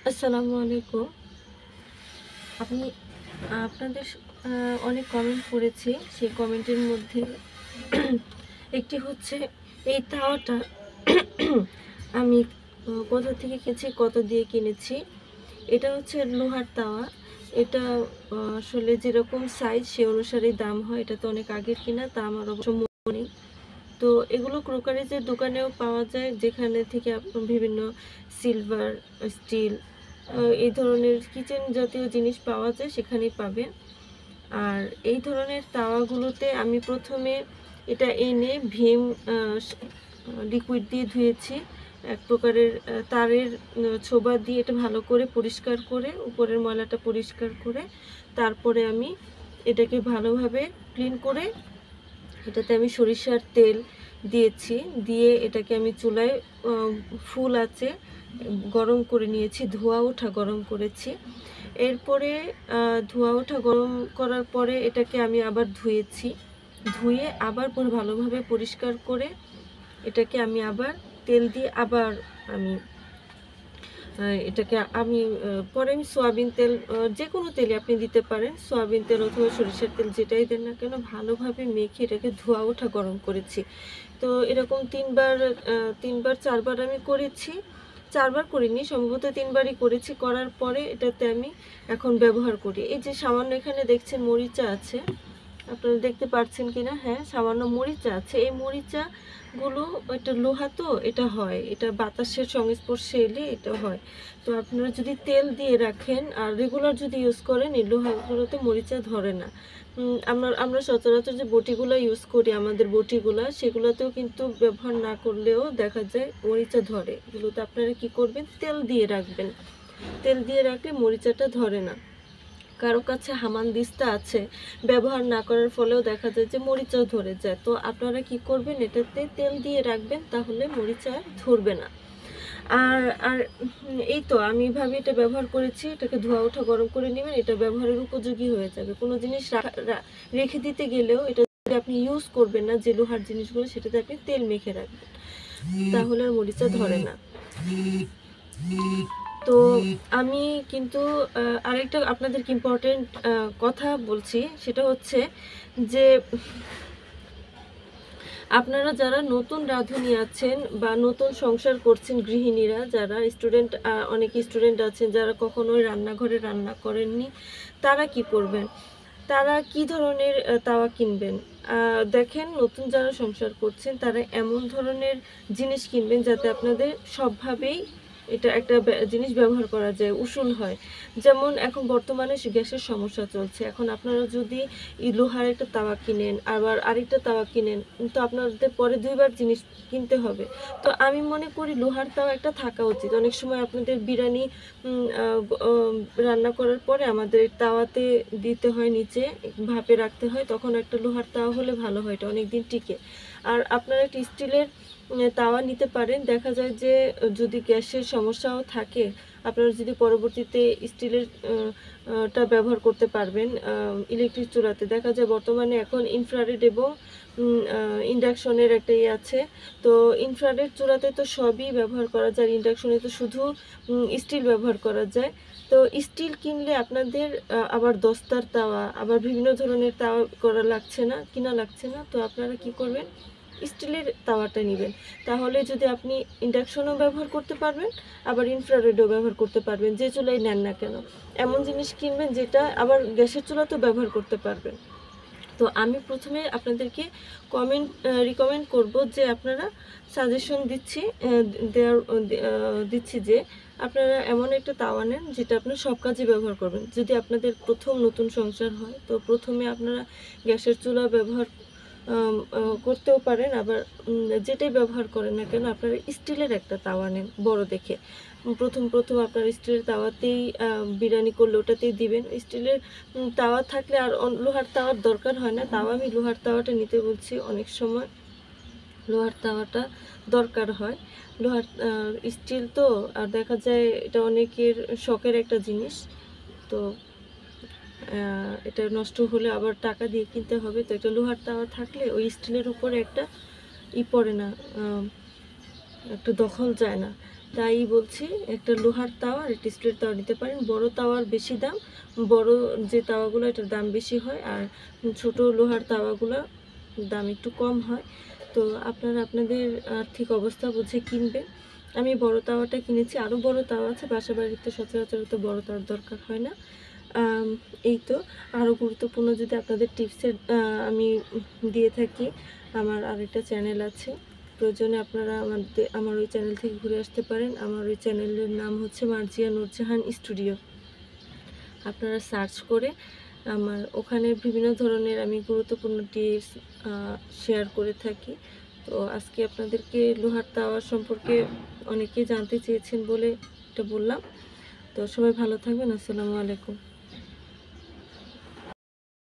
আসসালামু আলাইকুম। আমি আপনাদের অনেক কমেন্ট পড়েছি। সেই কমেন্টের মধ্যে একটি হচ্ছে এই তাওয়াটা আমি কোথা থেকে কিনেছি, কত দিয়ে কিনেছি। এটা হচ্ছে লোহার তাওয়া। এটা আসলে যেরকম সাইজ সে অনুসারেই দাম হয়। এটা তো অনেক আগের কিনা, তা আমার অবশ্য মনে নেই। তো এগুলো ক্রোকারিজের দোকানেও পাওয়া যায়, যেখানে থেকে বিভিন্ন সিলভার, স্টিল এই ধরনের কিচেন জাতীয় জিনিস পাওয়া যায়, সেখানেই পাবেন। আর এই ধরনের তাওয়াগুলোতে আমি প্রথমে এটা এনে ভীম লিকুইড দিয়ে ধুয়েছি। এক প্রকারের তারের ছোবা দিয়ে এটা ভালো করে পরিষ্কার করে, উপরের ময়লাটা পরিষ্কার করে, তারপরে আমি এটাকে ভালোভাবে ক্লিন করে এটাতে আমি সরিষার তেল দিয়েছি। দিয়ে এটাকে আমি চুলায় ফুল আঁচে গরম করে নিয়েছি, ধোয়া ওঠা গরম করেছি। এরপরে ধোয়া ওঠা গরম করার পরে এটাকে আমি আবার ধুয়েছি। ধুয়ে আবার ভালোভাবে পরিষ্কার করে এটাকে আমি আবার তেল দিয়ে আবার আমি এটাকে আমি পরে আমি সয়াবিন তেল, যে কোনো তেলে আপনি দিতে পারেন, সয়াবিন তেল অথবা সরিষার তেল যেটাই দেন না কেন, ভালোভাবে মেখে এটাকে ধোয়া ওঠা গরম করেছি। তো এরকম তিনবার চারবার আমি করেছি। চারবার করিনি, সম্ভবত তিনবারই করেছি। করার পরে এটাতে আমি এখন ব্যবহার করি। এই যে সামান্য এখানে দেখছেন মরিচা আছে, আপনারা দেখতে পাচ্ছেন কিনা? হ্যাঁ, সামান্য মরিচা আছে। এই মরিচাগুলো, এটা লোহা তো, এটা হয়, এটা বাতাসের সংস্পর্শে এলে এটা হয়। তো আপনারা যদি তেল দিয়ে রাখেন আর রেগুলার যদি ইউজ করেন, এই লোহাগুলোতে মরিচা ধরে না। আমরা সচরাচর যে বটিগুলো ইউজ করি, আমাদের বটিগুলা, সেগুলোতেও কিন্তু ব্যবহার না করলেও দেখা যায় মরিচা ধরে। এগুলোতে আপনারা কি করবেন? তেল দিয়ে রাখবেন। তেল দিয়ে রাখলে মরিচাটা ধরে না। কারো কাছে হামানদিস্তা আছে, ব্যবহার না করার ফলেও দেখা যায় যে মরিচাও ধরে যায়। তো আপনারা কি করবেন? এটাতে তেল দিয়ে রাখবেন, তাহলে মরিচা ধরবে না। আর আর এই তো আমি এভাবে এটা ব্যবহার করেছি। এটাকে ধোয়া ওঠা গরম করে নেবেন, এটা ব্যবহারের উপযোগী হয়ে যাবে। কোনো জিনিস রেখে দিতে গেলেও এটা যদি আপনি ইউজ করবেন না, যে লোহার জিনিসগুলো, সেটাতে আপনি তেল মেখে রাখবেন, তাহলে আর মরিচা ধরে না। তো আমি কিন্তু আরেকটা আপনাদেরকে ইম্পর্টেন্ট কথা বলছি, সেটা হচ্ছে যে আপনারা যারা নতুন রাঁধুনি আছেন বা নতুন সংসার করছেন, গৃহিণীরা যারা স্টুডেন্ট, অনেক স্টুডেন্ট আছেন যারা কখনোই রান্নাঘরে রান্না করেননি, তারা কি করবেন? তারা কি ধরনের তাওয়া কিনবেন? দেখেন, নতুন যারা সংসার করছেন তারা এমন ধরনের জিনিস কিনবেন যাতে আপনাদের সবভাবেই এটা একটা জিনিস ব্যবহার করা যায়, উসুল হয়। যেমন এখন বর্তমানে গ্যাসের সমস্যা চলছে। এখন আপনারা যদি লোহার একটা তাওয়া কিনেন, আবার আরেকটা তাওয়া কিনেন, তো আপনাদের পরে দুইবার জিনিস কিনতে হবে। তো আমি মনে করি লোহার তাওয়া একটা থাকা উচিত। অনেক সময় আপনাদের বিরিয়ানি রান্না করার পরে আমাদের তাওয়াতে দিতে হয়, নিচে ভাপে রাখতে হয়, তখন একটা লোহার তাওয়া হলে ভালো হয়, এটা অনেকদিন টিকে। আর আপনারা একটা স্টিলের তাওয়া নিতে পারেন। দেখা যায় যে যদি গ্যাসের সমস্যাও থাকে, আপনারা যদি পরবর্তীতে স্টিলের টা ব্যবহার করতে পারবেন ইলেকট্রিক চুলাতে। দেখা যায় বর্তমানে এখন ইনফ্রারেড এবং ইন্ডাকশনের একটা আছে। তো ইনফ্রারেড চুলাতে তো সবই ব্যবহার করা যায়, ইন্ডাকশনে তো শুধু স্টিল ব্যবহার করা যায়। তো স্টিল কিনলে আপনাদের আবার দস্তার তাওয়া, আবার বিভিন্ন ধরনের তাওয়া কিনা লাগছে না। তো আপনারা কি করবেন? স্টিলের তাওয়াটা নেবেন। তাহলে যদি আপনি ইন্ডাকশনও ব্যবহার করতে পারবেন, আবার ইনফ্রারেডও ব্যবহার করতে পারবেন, যে চুলাই নেন না কেন। এমন জিনিস কিনবেন যেটা আবার গ্যাসের চুলাতেও ব্যবহার করতে পারবেন। তো আমি প্রথমে আপনাদেরকে রিকমেন্ড করব যে আপনারা সাজেশন দিচ্ছি যে আপনারা এমন একটা তাওয়া নেন যেটা আপনার সব কাজে ব্যবহার করবেন। যদি আপনাদের প্রথম নতুন সংসার হয়, তো প্রথমে আপনারা গ্যাসের চুলা ব্যবহার করতেও পারেন, আবার যেটাই ব্যবহার করেন না কেন আপনারা স্টিলের একটা তাওয়া নেন, বড় দেখে। প্রথম আপনারা স্টিলের তাওয়াতেই বিরিয়ানি করলে ওটাতেই দিবেন। স্টিলের তাওয়া থাকলে আর লোহার তাওয়ার দরকার হয় না। তাও আমি লোহার তাওয়াটা নিতে বলছি, অনেক সময় লোহার তাওয়াটা দরকার হয়। লোহার স্টিল তো, আর দেখা যায় এটা অনেকের শখের একটা জিনিস। তো এটা নষ্ট হলে আবার টাকা দিয়ে কিনতে হবে। তো এটা লোহার তাওয়া থাকলে ওই স্টিলের উপরে একটা পড়ে না, একটা দখল যায় না। তাই বলছি একটা লোহার তাওয়া আর একটা স্টিলের তাওয়া নিতে পারেন। বড় তাওয়ার বেশি দাম, বড় যে তাওয়াগুলো এটার দাম বেশি হয়, আর ছোট লোহার তাওয়াগুলো দাম একটু কম হয়। তো আপনারা আপনাদের আর্থিক অবস্থা বুঝে কিনবেন। আমি বড় তাওয়াটা কিনেছি, আরও বড় তাওয়া আছে, বাসা বাড়িতে সচরাচর তো বড় তাওয়ার দরকার হয় না। এই তো। আরও গুরুত্বপূর্ণ যদি আপনাদের টিপসের আমি দিয়ে থাকি, আমার আরেকটা চ্যানেল আছে, প্রয়োজনে আপনারা আমার ওই চ্যানেল থেকে ঘুরে আসতে পারেন। আমার ওই চ্যানেলের নাম হচ্ছে মার্জিয়া নূরজাহান স্টুডিও। আপনারা সার্চ করে আমার ওখানে বিভিন্ন ধরনের আমি গুরুত্বপূর্ণ টিপস শেয়ার করে থাকি। তো আজকে আপনাদেরকে লোহার তাওয়া সম্পর্কে অনেকেই জানতে চেয়েছেন বলে এটা বললাম। তো সবাই ভালো থাকবেন। আসসালামু আলাইকুম।